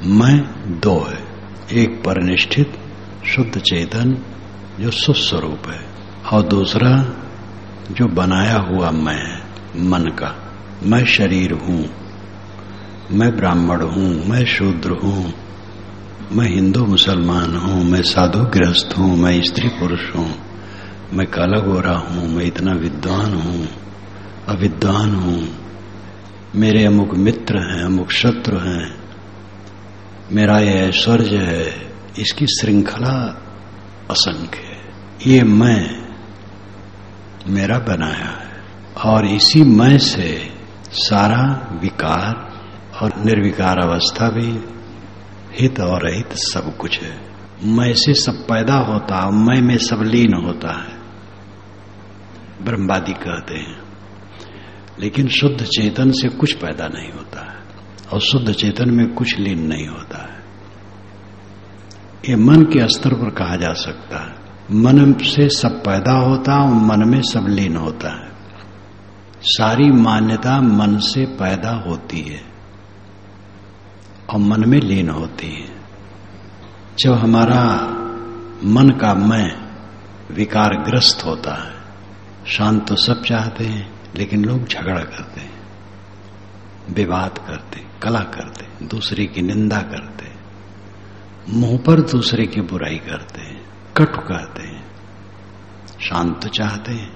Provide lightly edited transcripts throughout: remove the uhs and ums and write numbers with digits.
मैं दो है, एक परनिष्ठित शुद्ध चेतन जो सुस्वरूप है, और दूसरा जो बनाया हुआ मैं है, मन का। मैं शरीर हूं, मैं ब्राह्मण हूं, मैं शूद्र हूं, मैं हिंदू मुसलमान हूं, मैं साधु गृहस्थ हूं, मैं स्त्री पुरुष हूं, मैं काला गोरा हूं, मैं इतना विद्वान हूं, अविद्वान हूं, मेरे अमुक मित्र हैं, अमुक शत्रु हैं, मेरा ये ऐश्वर्य है। इसकी श्रृंखला असंख्य है। ये मैं मेरा बनाया है, और इसी मैं से सारा विकार और निर्विकार अवस्था भी, हित और अहित सब कुछ है। मैं से सब पैदा होता है, मैं में सब लीन होता है, ब्रह्मवादी कहते हैं। लेकिन शुद्ध चेतन से कुछ पैदा नहीं होता है, और शुद्ध चेतन में कुछ लीन नहीं होता है। ये मन के स्तर पर कहा जा सकता है। मन से सब पैदा होता है और मन में सब लीन होता है। सारी मान्यता मन से पैदा होती है और मन में लीन होती है। जब हमारा मन का मैं विकारग्रस्त होता है, शांत तो सब चाहते हैं, लेकिन लोग झगड़ा करते हैं, विवाद करते, कला करते, दूसरे की निंदा करते, मुंह पर दूसरे की बुराई करते हैं, कटु कहते हैं। शांत तो चाहते हैं,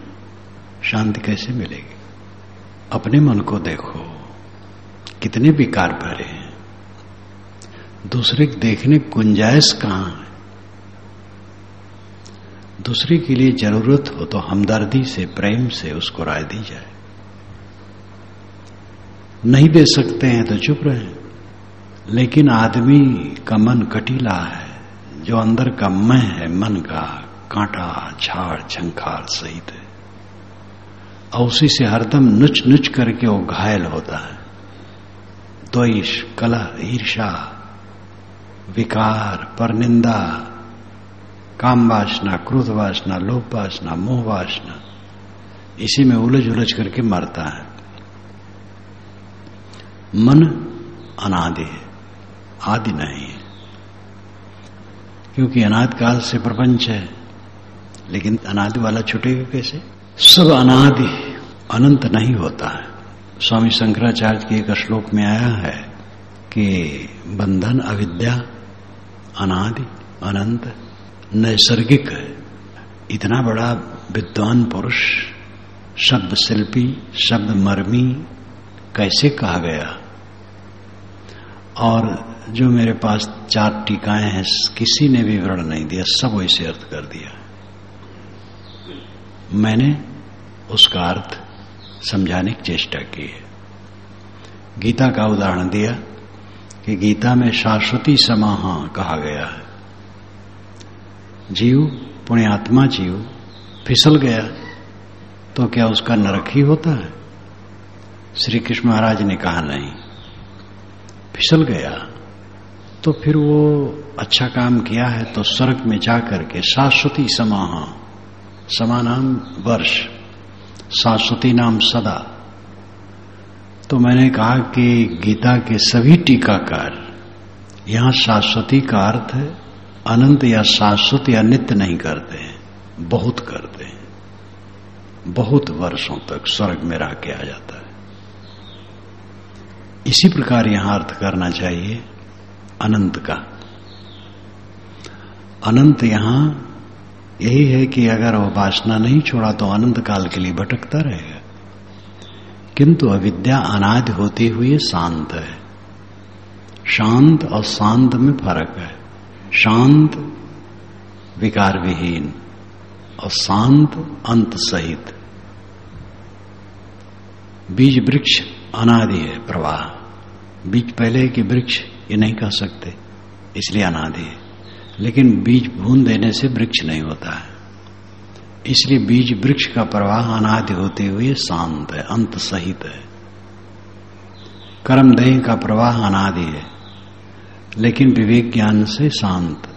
शांति कैसे मिलेगी? अपने मन को देखो, कितने विकार भरे हैं। दूसरे को देखने गुंजाइश कहां है? दूसरे के लिए जरूरत हो तो हमदर्दी से, प्रेम से उसको राय दी जाए। नहीं दे सकते हैं तो चुप रहे। लेकिन आदमी का मन कटीला है, जो अंदर का मैं है, मन का कांटा झाड़ झंखार सहित है, और उसी से हरदम नुच नुच करके वो घायल होता है। द्वेष, कलह, ईर्षा, विकार, परनिंदा, काम वासना, क्रोध वासना, लोभ वासना, मोह वासना, इसी में उलझ उलझ करके मरता है। मन अनादि है, आदि नहीं है, क्योंकि अनादि काल से प्रपंच है। लेकिन अनादि वाला छूटेगा कैसे? सब अनादि, अनंत नहीं होता है। स्वामी शंकराचार्य के एक श्लोक में आया है कि बंधन अविद्या अनादि अनंत नैसर्गिक है। इतना बड़ा विद्वान पुरुष, शब्द शिल्पी, शब्द मर्मी कैसे कहा गया? और जो मेरे पास 4 टीकाएं हैं, किसी ने विवरण नहीं दिया, सब वैसे अर्थ कर दिया। मैंने उसका अर्थ समझाने की चेष्टा की है। गीता का उदाहरण दिया कि गीता में शाश्वती समाह कहा गया है। जीव, पुण्यात्मा जीव फिसल गया तो क्या उसका नरक ही होता है? श्री कृष्ण महाराज ने कहा नहीं, फिसल गया तो फिर वो अच्छा काम किया है तो स्वर्ग में जाकर के शाश्वती समाह, समा नाम वर्ष, शाश्वती नाम सदा। तो मैंने कहा कि गीता के सभी टीकाकार यहां शाश्वती का अर्थ है अनंत या शाश्वत या नित्य नहीं करते हैं, बहुत करते हैं। बहुत वर्षों तक स्वर्ग में रह के आ जाता है। इसी प्रकार यहां अर्थ करना चाहिए अनंत का। अनंत यहां यही है कि अगर वो वासना नहीं छोड़ा तो अनंत काल के लिए भटकता रहेगा। किंतु अविद्या अनादि होते हुए शांत है। शांत और शांत में फर्क है। शांत विकार विहीन और शांत अंत सहित। बीज वृक्ष अनादि है, प्रवाह। बीज पहले है कि वृक्ष, ये नहीं कह सकते, इसलिए अनादि है। लेकिन बीज भून देने से वृक्ष नहीं होता है, इसलिए बीज वृक्ष का प्रवाह अनादि होते हुए शांत है, अंत सहित है। कर्म देह का प्रवाह अनादि है, लेकिन विवेक ज्ञान से शांत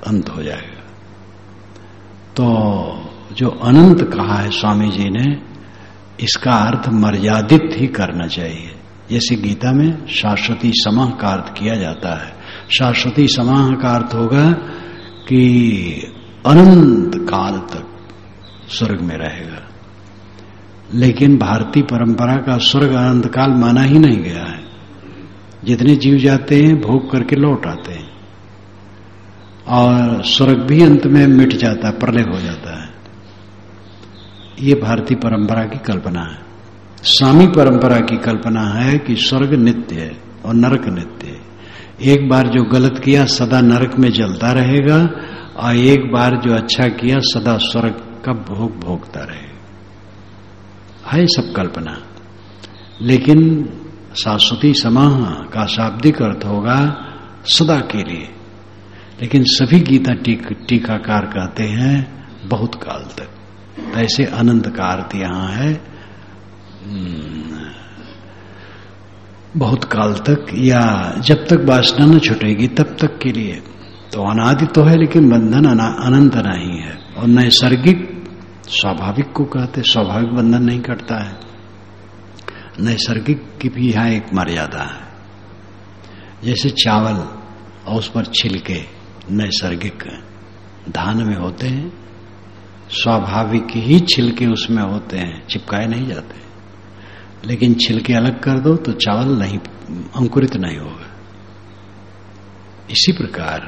अंत हो जाएगा। तो जो अनंत कहा है स्वामी जी ने, इसका अर्थ मर्यादित ही करना चाहिए। जैसे गीता में शाश्वती समाह का अर्थ किया जाता है। शाश्वती समाह का अर्थ होगा कि अनंत काल तक स्वर्ग में रहेगा। लेकिन भारतीय परंपरा का स्वर्ग अनंत काल माना ही नहीं गया है। जितने जीव जाते हैं भोग करके लौट आते हैं, और स्वर्ग भी अंत में मिट जाता है, प्रलय हो जाता है। ये भारतीय परंपरा की कल्पना है। स्वामी परंपरा की कल्पना है कि स्वर्ग नित्य है और नरक नित्य है। एक बार जो गलत किया सदा नरक में जलता रहेगा, और एक बार जो अच्छा किया सदा स्वर्ग का भोग भोगता रहेगा। है सब कल्पना। लेकिन शाश्वती समाह का शाब्दिक अर्थ होगा सदा के लिए। लेकिन सभी गीता टीकाकार कहते हैं बहुत काल तक। ऐसे अनंत का अर्थ यहां है बहुत काल तक, या जब तक वासना न छुटेगी तब तक के लिए। तो अनादि तो है लेकिन बंधन अनंत नहीं है। और नैसर्गिक स्वाभाविक को कहते, स्वाभाविक बंधन नहीं करता है। नैसर्गिक की भी यहां एक मर्यादा है। जैसे चावल और उस पर छिलके नैसर्गिक धान में होते हैं, स्वाभाविक ही छिलके उसमें होते हैं, चिपकाए नहीं जाते। लेकिन छिलके अलग कर दो तो चावल नहीं, अंकुरित नहीं होगा। इसी प्रकार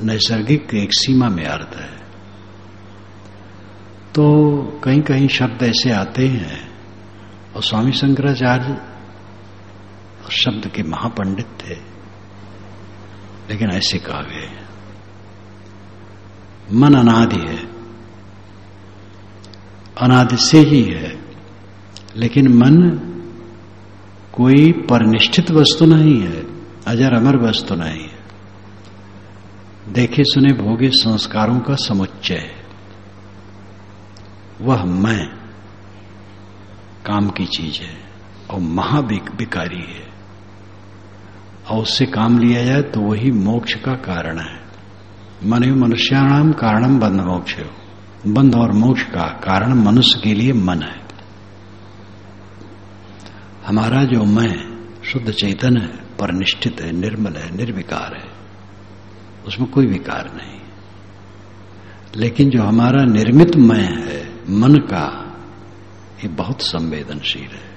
नैसर्गिक एक सीमा में अर्थ है। तो कहीं कहीं शब्द ऐसे आते हैं, और स्वामी शंकराचार्य शब्द के महापंडित थे, लेकिन ऐसे कहा गए मन अनादि है, अनादि से ही है। लेकिन मन कोई परनिष्ठित वस्तु नहीं है, अजर अमर वस्तु नहीं है। देखे सुने भोगे संस्कारों का समुच्चय है। वह मैं काम की चीज है और महाविकारी है, और उससे काम लिया जाए तो वही मोक्ष का कारण है। मन मनुष्याणाम कारणम बंध मोक्ष। बंध और मोक्ष का कारण मनुष्य के लिए मन है। हमारा जो मैं शुद्ध चैतन है, परनिष्ठित है, निर्मल है, निर्विकार है, उसमें कोई विकार नहीं। लेकिन जो हमारा निर्मित मैं है मन का, ये बहुत संवेदनशील है,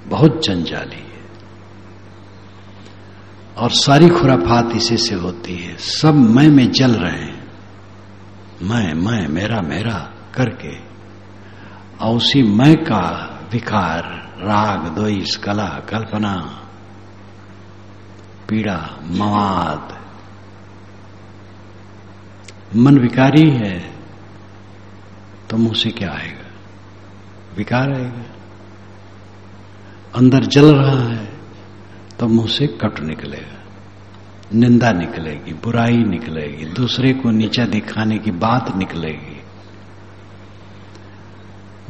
बहुत जंजाली है, और सारी खुराफात इसी से होती है। सब मैं में जल रहे हैं, मैं मेरा मेरा करके, और उसी मैं का विकार, राग, द्वेष, कला, कल्पना, पीड़ा, मवाद। मन विकारी है तो मुंह से क्या आएगा? विकार आएगा। अंदर जल रहा है तो मुंह से कट निकलेगा, निंदा निकलेगी, बुराई निकलेगी, दूसरे को नीचा दिखाने की बात निकलेगी,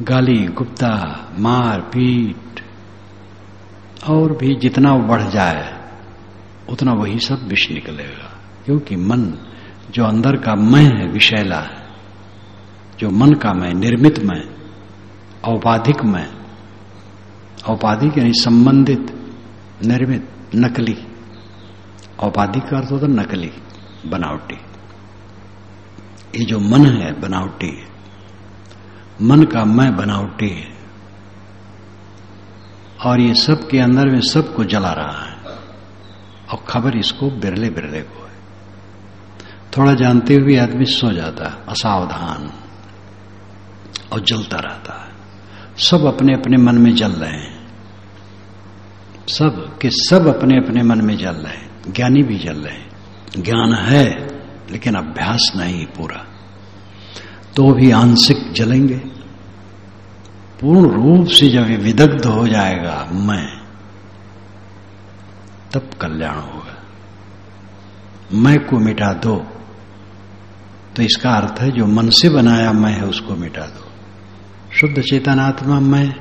गाली गुप्ता, मार पीट, और भी जितना बढ़ जाए उतना वही सब विष निकलेगा। क्योंकि मन जो अंदर का मैं है, विषैला है। जो मन का मैं, निर्मित मैं, औपाधिक मैं, औपाधिक यानी संबंधित, निर्मित, नकली। औपाधिक का अर्थ होता नकली, बनावटी। ये जो मन है बनावटी है, मन का मैं बनावटी है, और ये सब के अंदर में सबको जला रहा है, और खबर इसको बिरले बिरले को है। थोड़ा जानते हुए आदमी सो जाता है असावधान, और जलता रहता है। सब अपने अपने मन में जल रहे हैं, सब के सब अपने अपने मन में जल रहे हैं। ज्ञानी भी जल रहे हैं, ज्ञान है लेकिन अभ्यास नहीं पूरा, तो भी आंशिक जलेंगे। पूर्ण रूप से जब ये विदग्ध हो जाएगा मैं, तब कल्याण होगा। मैं को मिटा दो तो इसका अर्थ है जो मन से बनाया मैं है उसको मिटा दो। शुद्ध चेतन आत्मा मैं,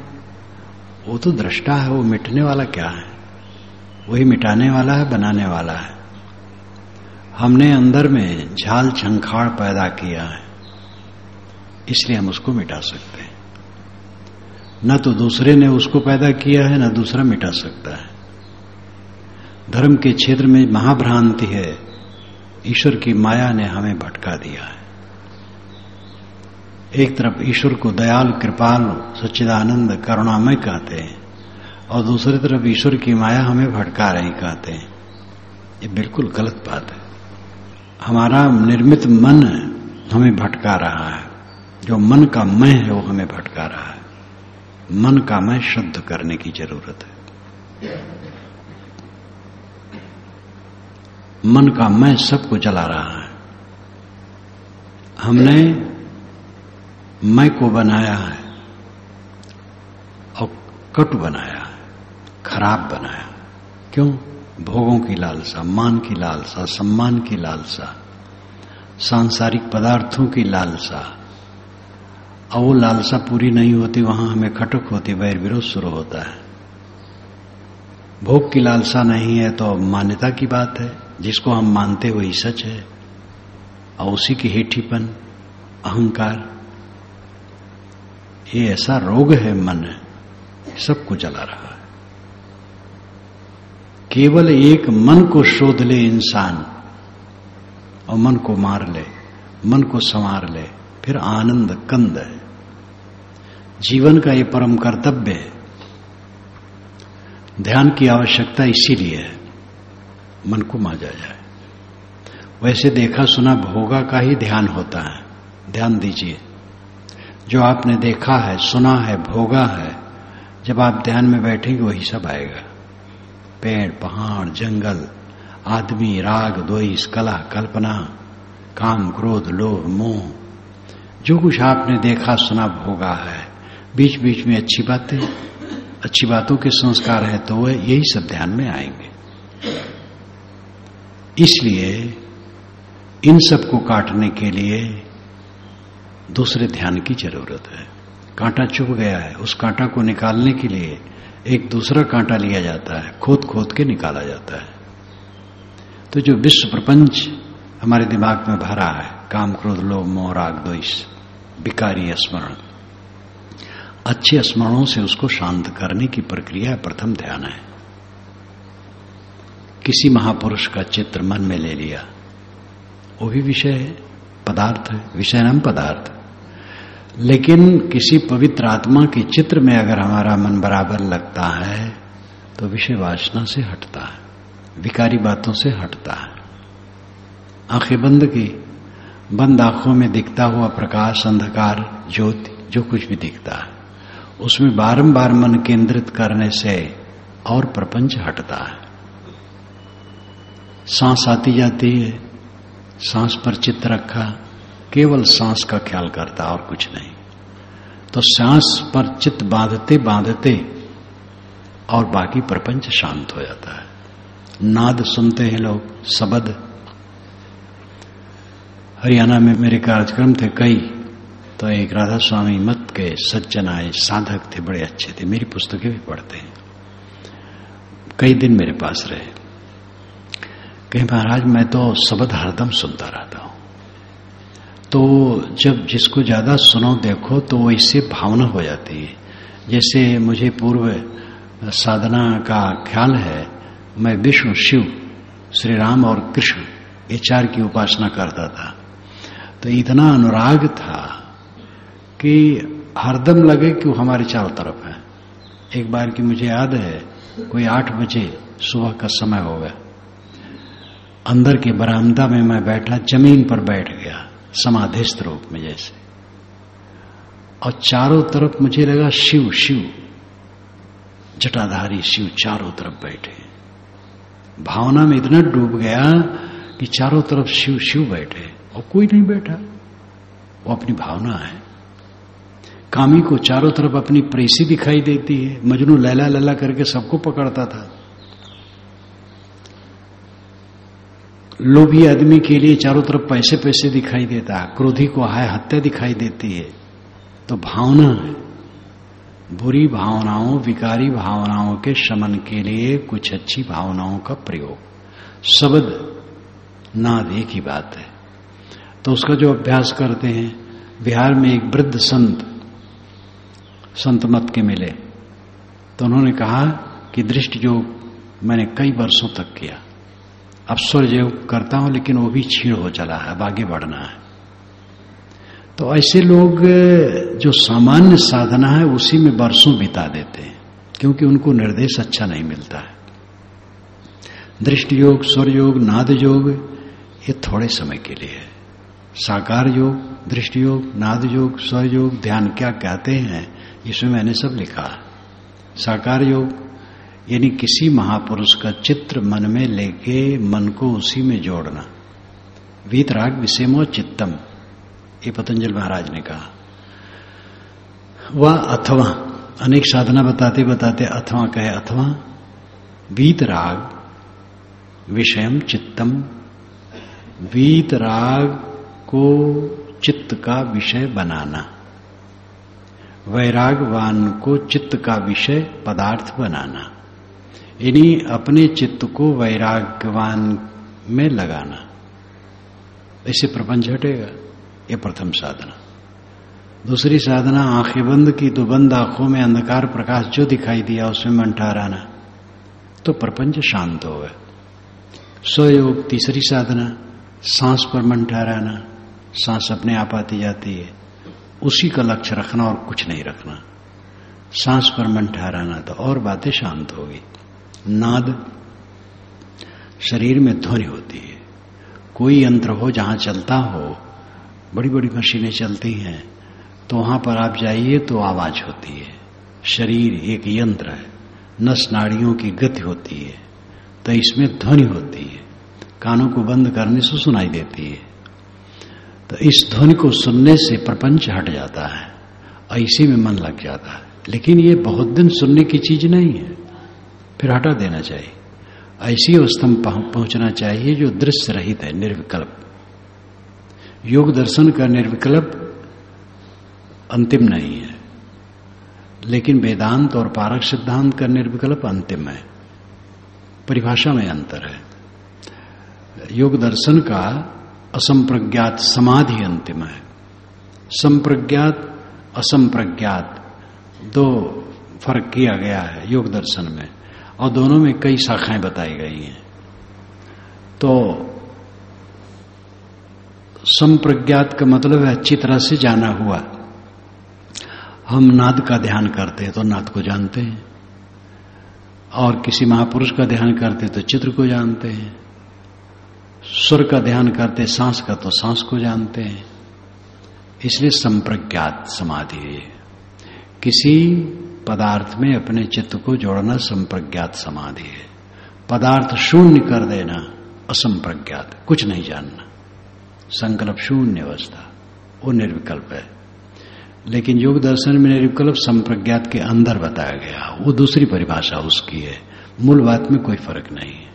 वो तो दृष्टा है, वो मिटने वाला क्या है? वही मिटाने वाला है, बनाने वाला है। हमने अंदर में झाल झंखाड़ पैदा किया है, इसलिए हम उसको मिटा सकते हैं। न तो दूसरे ने उसको पैदा किया है, न दूसरा मिटा सकता है। धर्म के क्षेत्र में महाभ्रांति है, ईश्वर की माया ने हमें भटका दिया है। एक तरफ ईश्वर को दयाल, कृपाल, सच्चिदानंद, करुणामय कहते हैं और दूसरी तरफ ईश्वर की माया हमें भटका रही कहते हैं। ये बिल्कुल गलत बात है। हमारा निर्मित मन हमें भटका रहा है, जो मन का मैं है वो हमें भटका रहा है। मन का मैं शुद्ध करने की जरूरत है। मन का मैं सबको जला रहा है। हमने मैं को बनाया है और कटु बनाया है, खराब बनाया। क्यों? भोगों की लालसा, मान की लालसा, सम्मान की लालसा, सांसारिक पदार्थों की लालसा। और वो लालसा पूरी नहीं होती, वहां हमें खटक होती, वैर विरोध शुरू होता है। भोग की लालसा नहीं है तो मान्यता की बात है, जिसको हम मानते वही सच है और उसी की हेठीपन, अहंकार, ये ऐसा रोग है मन सबको जला रहा है। केवल एक मन को शोध ले इंसान और मन को मार ले, मन को संवार ले, फिर आनंद कंद है। जीवन का ये परम कर्तव्य है। ध्यान की आवश्यकता इसीलिए है, मन को मांजा जाए। वैसे देखा सुना भोगा का ही ध्यान होता है। ध्यान दीजिए, जो आपने देखा है, सुना है, भोगा है, जब आप ध्यान में बैठेंगे वही सब आएगा। पेड़, पहाड़, जंगल, आदमी, राग, द्वेष, कलह, कल्पना, काम, क्रोध, लोभ, मोह, जो कुछ आपने देखा, सुना, भोगा है, बीच बीच में अच्छी बातें, अच्छी बातों के संस्कार है, तो वह यही सब ध्यान में आएंगे। इसलिए इन सब को काटने के लिए दूसरे ध्यान की जरूरत है। कांटा चुभ गया है, उस कांटा को निकालने के लिए एक दूसरा कांटा लिया जाता है, खोद खोद के निकाला जाता है। तो जो विश्व प्रपंच हमारे दिमाग में भरा है, काम, क्रोध, लोभ, मोह, राग, द्वेष, विकारी स्मरण, अच्छे स्मरणों से उसको शांत करने की प्रक्रिया प्रथम ध्यान है। किसी महापुरुष का चित्र मन में ले लिया, वो भी विषय है, पदार्थ है, विषय नाम पदार्थ। लेकिन किसी पवित्र आत्मा के चित्र में अगर हमारा मन बराबर लगता है तो विषय वासना से हटता है, विकारी बातों से हटता है। आंखें बंद की, बंद आंखों में दिखता हुआ प्रकाश, अंधकार, ज्योति, जो कुछ भी दिखता है उसमें बारंबार मन केंद्रित करने से और प्रपंच हटता है। सांस आती जाती है, सांस पर चित्त रखा, केवल सांस का ख्याल करता और कुछ नहीं, तो सांस पर चित्त बांधते बांधते और बाकी प्रपंच शांत हो जाता है। नाद सुनते हैं लोग, शब्द। हरियाणा में मेरे कार्यक्रम थे कई, तो एक राधा स्वामी मत के सज्जन आए, साधक थे, बड़े अच्छे थे, मेरी पुस्तकें भी पढ़ते हैं, कई दिन मेरे पास रहे। कहीं महाराज मैं तो शब्द हरदम सुनता रहता हूं। तो जब जिसको ज्यादा सुनो देखो तो वो इससे भावना हो जाती है। जैसे मुझे पूर्व साधना का ख्याल है, मैं विष्णु, शिव, श्री राम और कृष्ण ये चार की उपासना करता था। तो इतना अनुराग था कि हरदम लगे कि वो हमारे चारों तरफ है। एक बार की मुझे याद है, कोई 8 बजे सुबह का समय हो गया, अंदर के बरामदा में मैं बैठा, जमीन पर बैठ गया समाधिस्थ रूप में जैसे, और चारों तरफ मुझे लगा शिव शिव, जटाधारी शिव चारों तरफ बैठे। भावना में इतना डूब गया कि चारों तरफ शिव शिव बैठे और कोई नहीं बैठा, वो अपनी भावना है। कामी को चारों तरफ अपनी प्रेसी दिखाई देती है, मजनू लैला लैला करके सबको पकड़ता था। लोभी आदमी के लिए चारों तरफ पैसे पैसे दिखाई देता है, क्रोधी को हाय हत्या दिखाई देती है। तो भावना है, बुरी भावनाओं, विकारी भावनाओं के शमन के लिए कुछ अच्छी भावनाओं का प्रयोग, शब्द नाद एक ही बात है। तो उसका जो अभ्यास करते हैं, बिहार में एक वृद्ध संत मत के मिले, तो उन्होंने कहा कि दृष्टि जो मैंने कई वर्षों तक किया। अब स्वर्ग योग करता हूं लेकिन वो भी क्षीण हो चला है, अब आगे बढ़ना है। तो ऐसे लोग जो सामान्य साधना है उसी में वर्षों बिता देते हैं, क्योंकि उनको निर्देश अच्छा नहीं मिलता है। दृष्टि योग, स्वर योग, नाद योग ये थोड़े समय के लिए है। साकार योग, दृष्टि योग, नाद योग, स्वर योग, ध्यान क्या कहते हैं इसमें मैंने सब लिखा है। साकार योग यानी किसी महापुरुष का चित्र मन में लेके मन को उसी में जोड़ना। वीतराग विषेमो चित्तम, ये पतंजलि महाराज ने कहा। वह अथवा, अनेक साधना बताते बताते अथवा कहे, अथवा वीतराग विषयम चित्तम, वीतराग को चित्त का विषय बनाना, वैरागवान को चित्त का विषय पदार्थ बनाना, यानी अपने चित्त को वैरागवान में लगाना, इससे प्रपंच हटेगा। ये प्रथम साधना। दूसरी साधना आंखें बंद की तो बंद आंखों में अंधकार प्रकाश जो दिखाई दिया उसमें मन ठहराना, तो प्रपंच शांत हो गया। स्वयोग तीसरी साधना, सांस पर मन ठहराना, सांस अपने आप आती जाती है, उसी का लक्ष्य रखना और कुछ नहीं रखना। सांस पर मन ठहराना तो और बातें शांत होगी। नाद, शरीर में ध्वनि होती है। कोई यंत्र हो जहां चलता हो, बड़ी बड़ी मशीनें चलती हैं, तो वहां पर आप जाइए तो आवाज होती है। शरीर एक यंत्र है, नस नाड़ियों की गति होती है, तो इसमें ध्वनि होती है, कानों को बंद करने से सुनाई देती है। तो इस ध्वनि को सुनने से प्रपंच हट जाता है, ऐसे में मन लग जाता है। लेकिन ये बहुत दिन सुनने की चीज नहीं है, फिर हटा देना चाहिए। ऐसी अवस्था में पहुंचना चाहिए जो दृश्य रहित है, निर्विकल्प। योग दर्शन का निर्विकल्प अंतिम नहीं है, लेकिन वेदांत और पारक सिद्धांत का निर्विकल्प अंतिम है। परिभाषा में अंतर है। योग दर्शन का असंप्रज्ञात समाधि अंतिम है। संप्रज्ञात असंप्रज्ञात दो फर्क किया गया है योग दर्शन में, और दोनों में कई शाखाएं बताई गई हैं। तो संप्रज्ञात का मतलब है अच्छी तरह से जाना हुआ। हम नाद का ध्यान करते हैं तो नाद को जानते हैं, और किसी महापुरुष का ध्यान करते तो चित्र को जानते हैं। स्वर का ध्यान करते सांस का तो सांस को जानते हैं। इसलिए संप्रज्ञात समाधि है। किसी पदार्थ में अपने चित्त को जोड़ना संप्रज्ञात समाधि है। पदार्थ शून्य कर देना असंप्रज्ञात, कुछ नहीं जानना, संकल्प शून्य अवस्था, वो निर्विकल्प है। लेकिन योग दर्शन में निर्विकल्प संप्रज्ञात के अंदर बताया गया, वो दूसरी परिभाषा उसकी है, मूल बात में कोई फर्क नहीं है।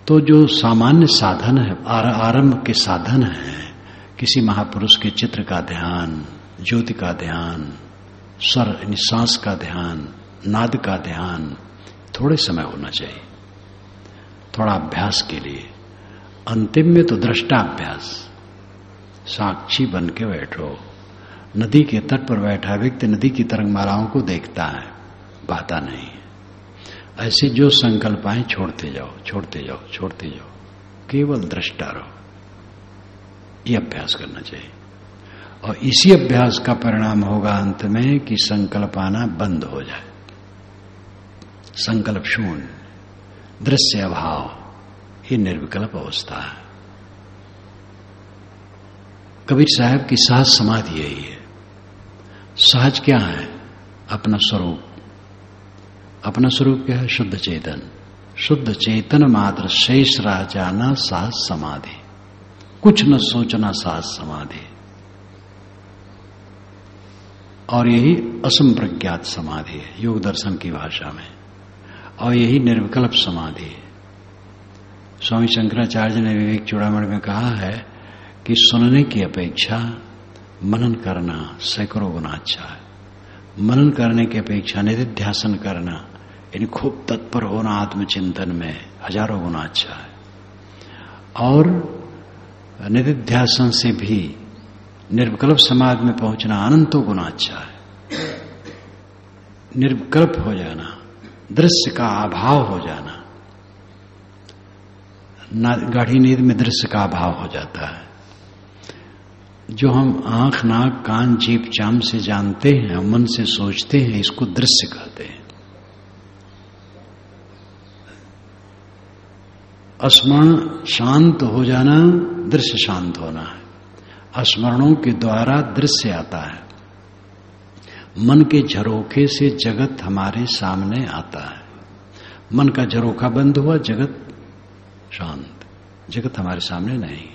तो जो सामान्य साधन है, आरंभ के साधन है, किसी महापुरुष के चित्र का ध्यान, ज्योति का ध्यान, स्वर सांस का ध्यान, नाद का ध्यान, थोड़े समय होना चाहिए, थोड़ा अभ्यास के लिए। अंतिम में तो दृष्टा अभ्यास, साक्षी बन के बैठो। नदी के तट पर बैठा व्यक्ति नदी की तरंगमालाओं को देखता है, बहता नहीं। ऐसे जो संकल्प आए छोड़ते जाओ, छोड़ते जाओ, छोड़ते जाओ, केवल दृष्टा रहो। ये अभ्यास करना चाहिए, और इसी अभ्यास का परिणाम होगा अंत में कि संकल्प आना बंद हो जाए। संकल्प शून्य, दृश्य अभाव, ये निर्विकल्प अवस्था है। कबीर साहब की सहज समाधि यही है। सहज क्या है? अपना स्वरूप। अपना स्वरूप क्या है? शुद्ध चेतन। शुद्ध चेतन मात्र शेष रह जाना सहज समाधि, कुछ न सोचना सहज समाधि। और यही असंप्रज्ञात समाधि है योग दर्शन की भाषा में, और यही निर्विकल्प समाधि है। स्वामी शंकराचार्य ने विवेक चूड़ामणि में कहा है कि सुनने की अपेक्षा मनन करना सैकड़ों गुना अच्छा है। मनन करने की अपेक्षा निधिध्यासन करना, यानी खूब तत्पर होना आत्मचिंतन में, हजारों गुना अच्छा है। और निधिध्यासन से भी निर्विकल्प समाधि में पहुंचना अनंतों गुना अच्छा है। निर्विकल्प हो जाना, दृश्य का अभाव हो जाना, गाढ़ी नींद में दृश्य का अभाव हो जाता है। जो हम आंख, नाक, कान, जीभ, चाम से जानते हैं, मन से सोचते हैं, इसको दृश्य कहते हैं। स्मरण शांत हो जाना, दृश्य शांत होना है। स्मरणों के द्वारा दृश्य आता है। मन के झरोखे से जगत हमारे सामने आता है। मन का झरोखा बंद हुआ, जगत शांत, जगत हमारे सामने नहीं है।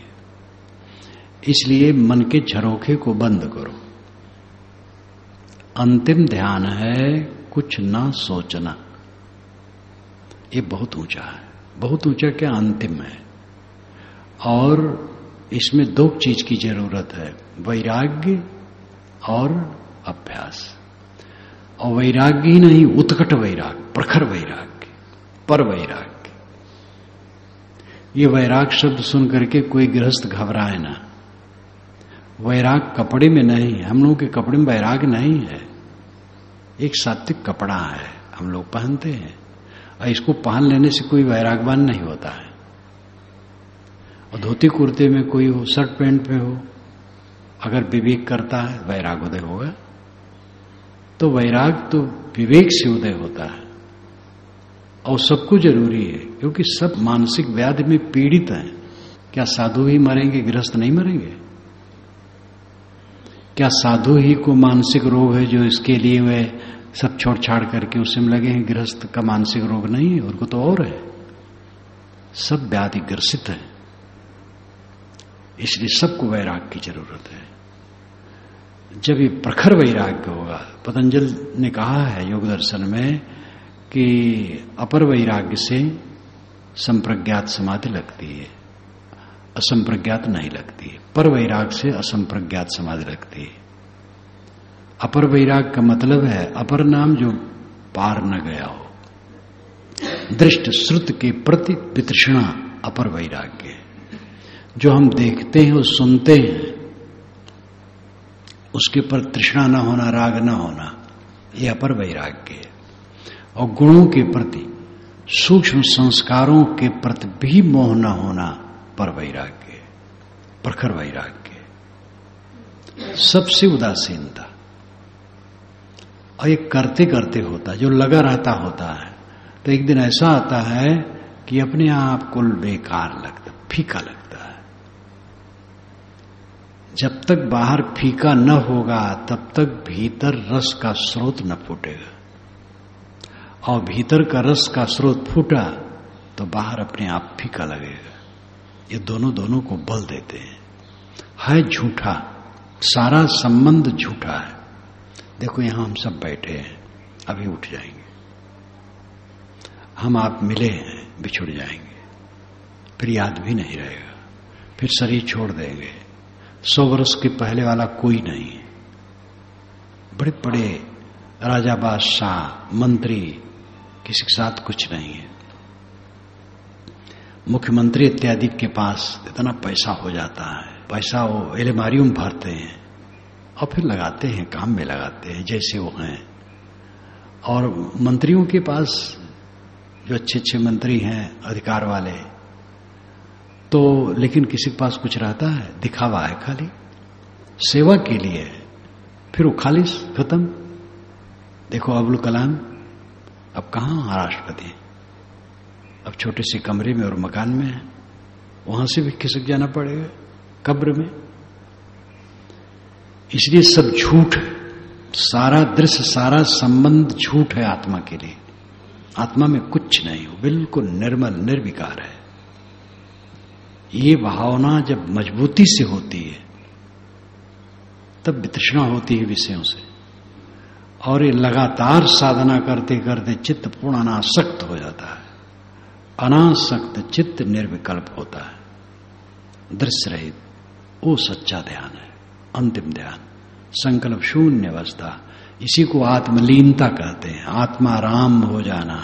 इसलिए मन के झरोखे को बंद करो। अंतिम ध्यान है कुछ ना सोचना। ये बहुत ऊंचा है, बहुत ऊंचा क्या, अंतिम है। और इसमें दो चीज की जरूरत है, वैराग्य और अभ्यास। और वैराग्य ही नहीं, उत्कट वैराग्य, प्रखर वैराग्य, पर वैराग्य। ये वैराग शब्द सुन करके कोई गृहस्थ घबराए ना। वैराग कपड़े में नहीं है, हम लोगों के कपड़े में वैराग नहीं है। एक सात्विक कपड़ा है, हम लोग पहनते हैं, और इसको पहन लेने से कोई वैरागवान नहीं होता है। और धोती कुर्ते में कोई हो, शर्ट पैंट में हो, अगर विवेक करता है, वैराग उदय होगा। तो वैराग तो विवेक से उदय होता है, और सबको जरूरी है, क्योंकि सब मानसिक व्याधि में पीड़ित हैं। क्या साधु ही मरेंगे, गृहस्थ नहीं मरेंगे? क्या साधु ही को मानसिक रोग है जो इसके लिए वे सब छोड़ छाड़ करके उसी में लगे हैं? गृहस्थ का मानसिक रोग नहीं है, उनको तो और है। सब व्याधि ग्रसित है, इसलिए सबको वैराग की जरूरत है। जब ये प्रखर वैराग्य होगा, पतंजल ने कहा है योग दर्शन में कि अपर वैराग्य से संप्रज्ञात समाधि लगती है, असंप्रज्ञात नहीं लगती है। पर वैराग से असंप्रज्ञात समाधि लगती है। अपर वैराग का मतलब है अपर नाम जो पार न गया हो। दृष्ट श्रुत के प्रति वितृष्णा अपर वैराग्य है। जो हम देखते हैं और सुनते हैं उसके पर तृष्णा न होना, राग न होना, यह अपर वैराग्य है। और गुणों के प्रति, सूक्ष्म संस्कारों के प्रति भी मोह न होना पर वैराग्य, प्रखर वैराग्य। सबसे उदासीनता, और ये करते करते होता है, जो लगा रहता होता है। तो एक दिन ऐसा आता है कि अपने आप कुल बेकार लगता, फीका लगता है। जब तक बाहर फीका न होगा तब तक भीतर रस का स्रोत न फूटेगा, और भीतर का रस का स्रोत फूटा तो बाहर अपने आप फीका लगेगा। ये दोनों को बल देते हैं। है झूठा, सारा संबंध झूठा है। देखो यहां हम सब बैठे हैं, अभी उठ जाएंगे। हम आप मिले हैं, बिछुड़ जाएंगे, फिर याद भी नहीं रहेगा, फिर शरीर छोड़ देंगे। 100 वर्ष के पहले वाला कोई नहीं है। बड़े बड़े राजा, बादशाह, मंत्री, किसी के साथ कुछ नहीं है। मुख्यमंत्री इत्यादि के पास इतना पैसा हो जाता है, पैसा वो एलमारियों में भरते हैं और फिर लगाते हैं, काम में लगाते हैं जैसे वो हैं। और मंत्रियों के पास, जो अच्छे अच्छे मंत्री हैं, अधिकार वाले, तो लेकिन किसी के पास कुछ रहता है, दिखावा है, खाली सेवा के लिए, फिर वो खाली खत्म। देखो अब्दुल कलाम अब कहाँ राष्ट्रपति, अब छोटे से कमरे में और मकान में है, वहां से भी खिसक जाना पड़ेगा कब्र में। इसलिए सब झूठ है, सारा दृश्य, सारा संबंध झूठ है आत्मा के लिए। आत्मा में कुछ नहीं हो, बिल्कुल निर्मल निर्विकार है। ये भावना जब मजबूती से होती है तब वितृष्णा होती है विषयों से, और ये लगातार साधना करते करते चित्त पूर्ण अनासक्त हो जाता है। अनासक्त चित्त निर्विकल्प होता है, दृश्य रहित। वो सच्चा ध्यान है, अंतिम ध्यान, संकल्प शून्य अवस्था। इसी को आत्मलीनता कहते हैं। आत्मा राम हो जाना,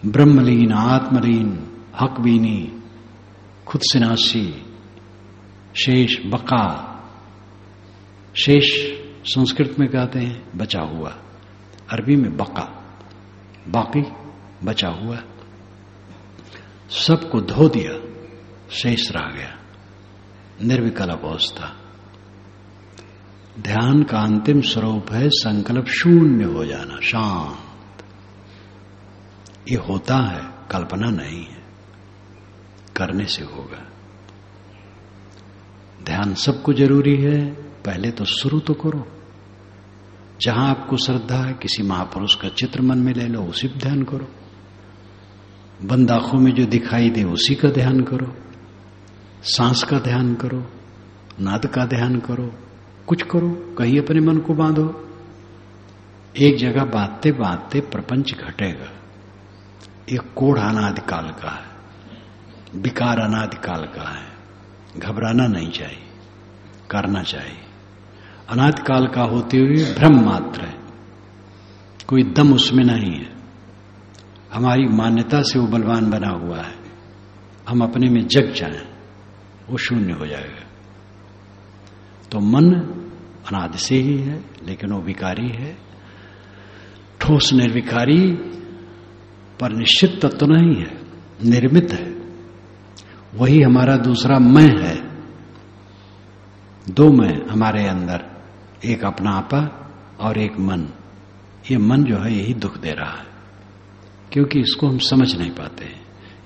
ब्रह्मलीन, आत्मलीन, हकबीनी, खुद से नाशी, शेष, बका। शेष संस्कृत में कहते हैं बचा हुआ, अरबी में बका, बाकी बचा हुआ, सबको धो दिया, शेष रह गया निर्विकल्प अवस्था। ध्यान का अंतिम स्वरूप है संकल्प शून्य हो जाना, शांत। ये होता है, कल्पना नहीं है, करने से होगा। ध्यान सबको जरूरी है, पहले तो शुरू तो करो। जहां आपको श्रद्धा है, किसी महापुरुष का चित्र मन में ले लो, उसी पर ध्यान करो। बंद आंखों में जो दिखाई दे उसी का ध्यान करो, सांस का ध्यान करो, नाद का ध्यान करो, कुछ करो, कहीं अपने मन को बांधो। एक जगह बांधते बांधते प्रपंच घटेगा। एक कोढ़ अनादिकाल का है, विकार अनादिकाल का है, घबराना नहीं चाहिए, करना चाहिए। अनादिकाल का होते हुए भ्रम मात्र है, कोई दम उसमें नहीं है। हमारी मान्यता से वो बलवान बना हुआ है, हम अपने में जग जाएं, वो शून्य हो जाएगा। तो मन अनादि से ही है, लेकिन वो विकारी है, ठोस निर्विकारी, पर निश्चित तत्व नहीं है, निर्मित है। वही हमारा दूसरा मैं है। दो मैं हमारे अंदर, एक अपना आपा और एक मन। ये मन जो है यही दुख दे रहा है, क्योंकि इसको हम समझ नहीं पाते,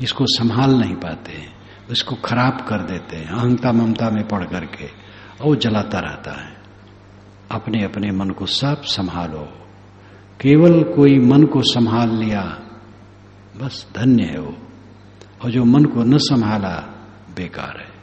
इसको संभाल नहीं पाते, इसको खराब कर देते हैं अहंता ममता में पड़ करके, और वो जलाता रहता है। अपने अपने मन को सब संभालो। केवल कोई मन को संभाल लिया बस धन्य है वो, और जो मन को न संभाला बेकार है।